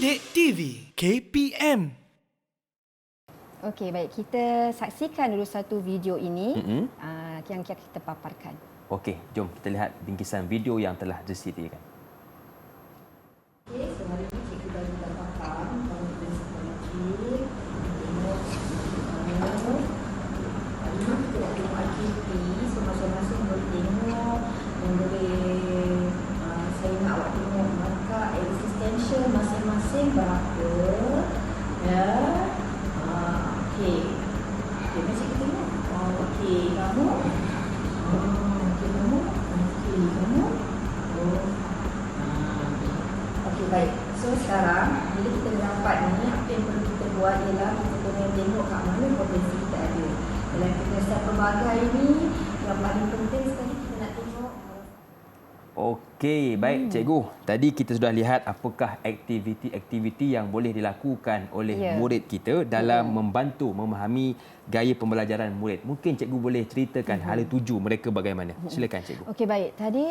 Didik TV KPM. Okey, baik. Kita saksikan dulu satu video ini yang kita paparkan. Okey, jom kita lihat bingkisan video yang telah disediakan. Okey, so hari ini cikgu dah faham kalau kita sekolah kecil, tengok kita waktu aktiviti, so masing-masing boleh tengok dan boleh saya nak awak tengok markah existential masing-masing berapa, ya. Okey, macam kita tengok. Okey, kamu. Okey, kamu. Okey, kamu. Okey, baik. So sekarang bila kita dapat ni, apa yang perlu kita buat ialah kita kena tengok kat mana potensi kita ada. Dalam kegiatan pelbagai ni, yang paling penting sekali kita nak tengok. Okey, baik cikgu. Tadi kita sudah lihat apakah aktiviti-aktiviti yang boleh dilakukan oleh murid kita dalam membantu memahami gaya pembelajaran murid. Mungkin cikgu boleh ceritakan hala tuju mereka bagaimana. Silakan cikgu. Okey, baik. Tadi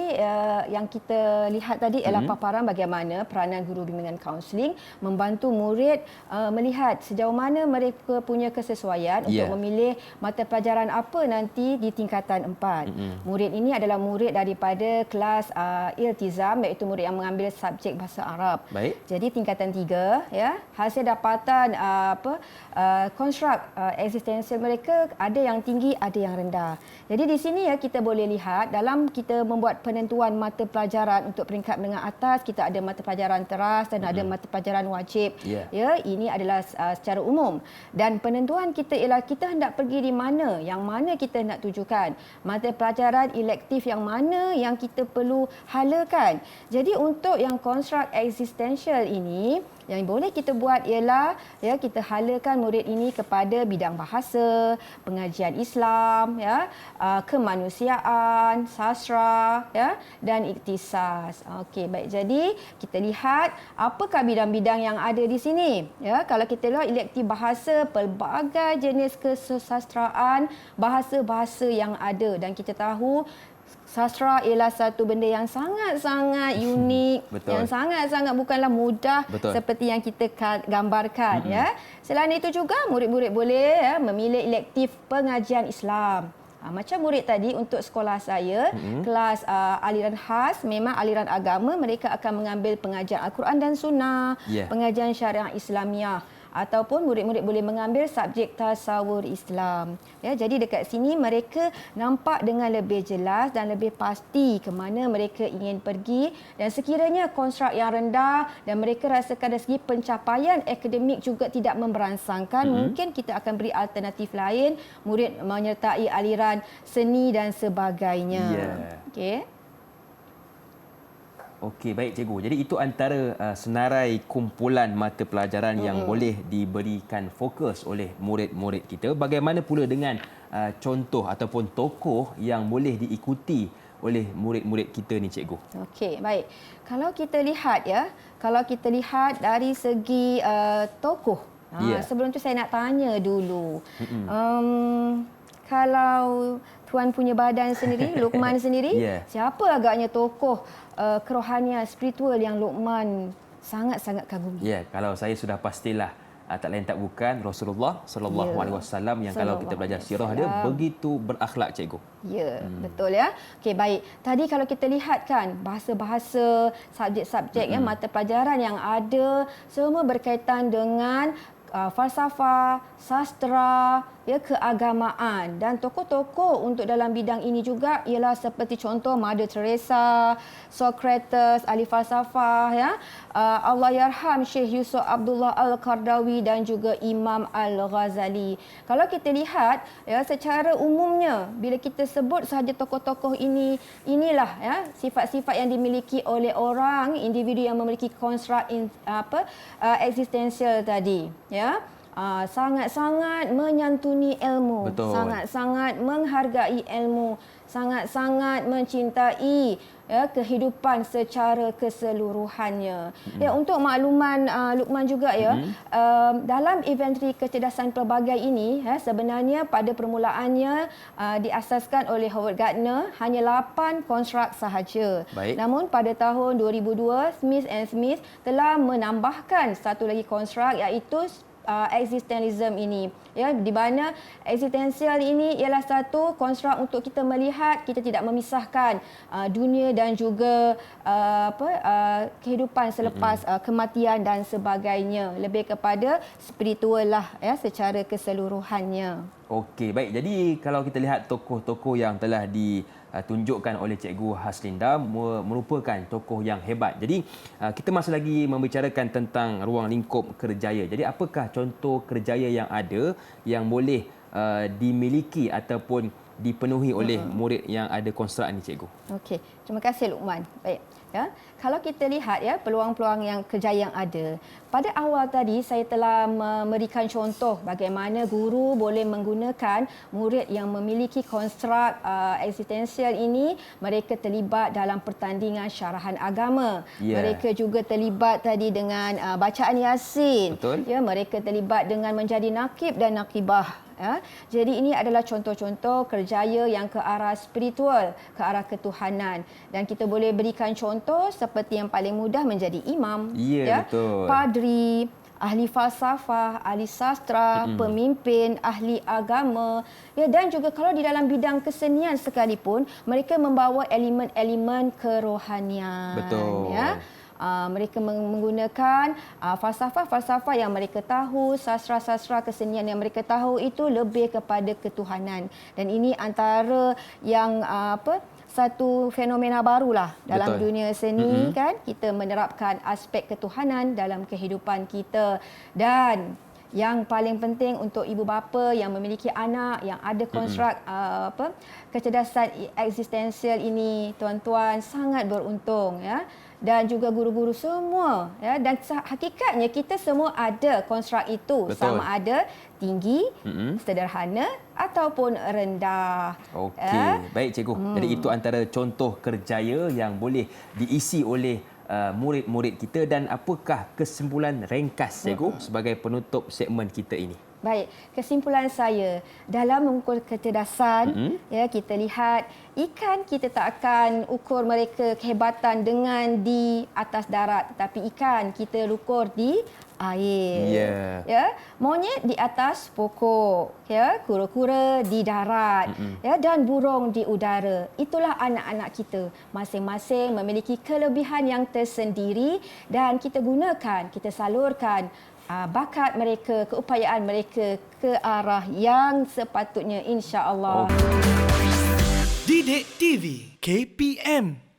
yang kita lihat tadi ialah paparan bagaimana peranan guru bimbingan kaunseling membantu murid melihat sejauh mana mereka punya kesesuaian untuk memilih mata pelajaran apa nanti di tingkatan 4. Murid ini adalah murid daripada kelas iltizam, iaitu murid yang mengambil subjek bahasa Arab. Baik. Jadi tingkatan 3, ya, hasil dapatan konstruk eksistensial mereka ada yang tinggi, ada yang rendah. Jadi di sini ya kita boleh lihat dalam kita membuat penentuan mata pelajaran untuk peringkat menengah atas, kita ada mata pelajaran teras dan ada mata pelajaran wajib. Ya, ini adalah secara umum. Dan penentuan kita ialah kita hendak pergi di mana, yang mana kita nak tujukan. Mata pelajaran elektif yang mana yang kita perlu halakan. Jadi untuk yang konstruk eksistensial ini, yang boleh kita buat ialah ya kita halakan murid ini kepada bidang bahasa, pengajian Islam, ya, kemanusiaan, sastra, ya, dan iktisas. Okey, baik. Jadi kita lihat apakah bidang-bidang yang ada di sini. Ya, kalau kita lihat elektif bahasa, pelbagai jenis kesusastraan, bahasa-bahasa yang ada, dan kita tahu sastra ialah satu benda yang sangat-sangat unik, yang sangat-sangat bukanlah mudah seperti yang kita gambarkan. Ya. Selain itu juga murid-murid boleh memilih elektif pengajian Islam. Macam murid tadi untuk sekolah saya, kelas aliran khas, memang aliran agama, mereka akan mengambil pengajian Al-Quran dan Sunnah, pengajian syariah Islamiah. Ataupun murid-murid boleh mengambil subjek tasawur Islam. Ya, jadi dekat sini mereka nampak dengan lebih jelas dan lebih pasti ke mana mereka ingin pergi, dan sekiranya konstruk yang rendah dan mereka rasakan dari segi pencapaian akademik juga tidak memberansangkan, mungkin kita akan beri alternatif lain, murid menyertai aliran seni dan sebagainya. Okey. Okey, baik cikgu. Jadi itu antara senarai kumpulan mata pelajaran yang boleh diberikan fokus oleh murid-murid kita. Bagaimana pula dengan contoh ataupun tokoh yang boleh diikuti oleh murid-murid kita ni cikgu? Okey, baik. Kalau kita lihat dari segi tokoh. Sebelum tu saya nak tanya dulu. Kalau Tuan punya badan sendiri, Luqman sendiri, siapa agaknya tokoh kerohanian spiritual yang Luqman sangat-sangat kagumi? Ya, kalau saya sudah pastilah tak lain tak bukan Rasulullah sallallahu alaihi wasallam, yang kalau kita belajar sirah dia begitu berakhlak cikgu. Ya, betul ya. Okey, baik. Tadi kalau kita lihat kan bahasa-bahasa, subjek-subjek mata pelajaran yang ada semua berkaitan dengan falsafah, sastra, ya, keagamaan, dan tokoh-tokoh untuk dalam bidang ini juga ialah seperti contoh Mother Teresa, Socrates, ahli falsafah, ya, Allahyarham Syekh Yusuf Abdullah Al-Qardawi dan juga Imam Al-Ghazali. Kalau kita lihat ya secara umumnya bila kita sebut sahaja tokoh-tokoh ini, inilah ya sifat-sifat yang dimiliki oleh orang individu yang memiliki konstruk eksistensial tadi, ya. sangat-sangat menyantuni ilmu, Betul. sangat-sangat menghargai ilmu, sangat-sangat mencintai kehidupan secara keseluruhannya. Ya, untuk makluman Luqman juga ya, dalam inventari kecerdasan pelbagai ini sebenarnya pada permulaannya diasaskan oleh Howard Gardner hanya 8 konstruk sahaja. Baik. Namun pada tahun 2002 Smith telah menambahkan satu lagi konstruk, iaitu existentialism ini, ya, di mana eksistensial ini ialah satu konstruk untuk kita melihat kita tidak memisahkan dunia dan juga kehidupan selepas kematian dan sebagainya, lebih kepada spiritual lah ya secara keseluruhannya. Okey, baik. Jadi kalau kita lihat tokoh-tokoh yang telah ditunjukkan oleh Cikgu Haslinda merupakan tokoh yang hebat. Jadi kita masih lagi membicarakan tentang ruang lingkup kerjaya. Jadi apakah contoh kerjaya yang ada yang boleh dimiliki ataupun dipenuhi oleh murid yang ada konstruk ini, Cikgu? Okey, terima kasih Luqman. Baik. Ya, kalau kita lihat ya peluang-peluang yang kerjaya yang ada. Pada awal tadi saya telah memberikan contoh bagaimana guru boleh menggunakan murid yang memiliki konstruk eksistensial ini, mereka terlibat dalam pertandingan syarahan agama. Yeah. Mereka juga terlibat tadi dengan bacaan Yasin. Betul. Ya, mereka terlibat dengan menjadi nakib dan nakibah. Ya. Jadi ini adalah contoh-contoh kerjaya yang ke arah spiritual, ke arah ketuhanan. Dan kita boleh berikan contoh seperti yang paling mudah menjadi imam, Ya, betul. padri, ahli falsafah, ahli sastra, pemimpin, ahli agama. Ya, dan juga kalau di dalam bidang kesenian sekalipun, mereka membawa elemen-elemen kerohanian. Betul. Ya. Mereka menggunakan falsafah-falsafah yang mereka tahu, sastra-sastra kesenian yang mereka tahu itu lebih kepada ketuhanan. Dan ini antara yang satu fenomena barulah dalam Betul. dunia seni kan, kita menerapkan aspek ketuhanan dalam kehidupan kita. Dan yang paling penting untuk ibu bapa yang memiliki anak yang ada konstruk kecerdasan eksistensial ini, tuan-tuan sangat beruntung ya. Dan juga guru-guru semua ya, dan hakikatnya kita semua ada konstruk itu. Betul. Sama ada tinggi, sederhana ataupun rendah. Okey, baik Cikgu. Jadi itu antara contoh kerjaya yang boleh diisi oleh murid-murid kita. Dan apakah kesimpulan ringkas Cikgu sebagai penutup segmen kita ini? Baik, kesimpulan saya dalam mengukur kecerdasan, ya, kita lihat ikan kita tak akan ukur mereka kehebatan dengan di atas darat, tetapi ikan kita ukur di air. Ya, monyet di atas pokok, ya, kura-kura di darat, ya, dan burung di udara. Itulah anak-anak kita. Masing-masing memiliki kelebihan yang tersendiri dan kita gunakan, kita salurkan bakat mereka, keupayaan mereka ke arah yang sepatutnya, insya-Allah. Didik TV KPM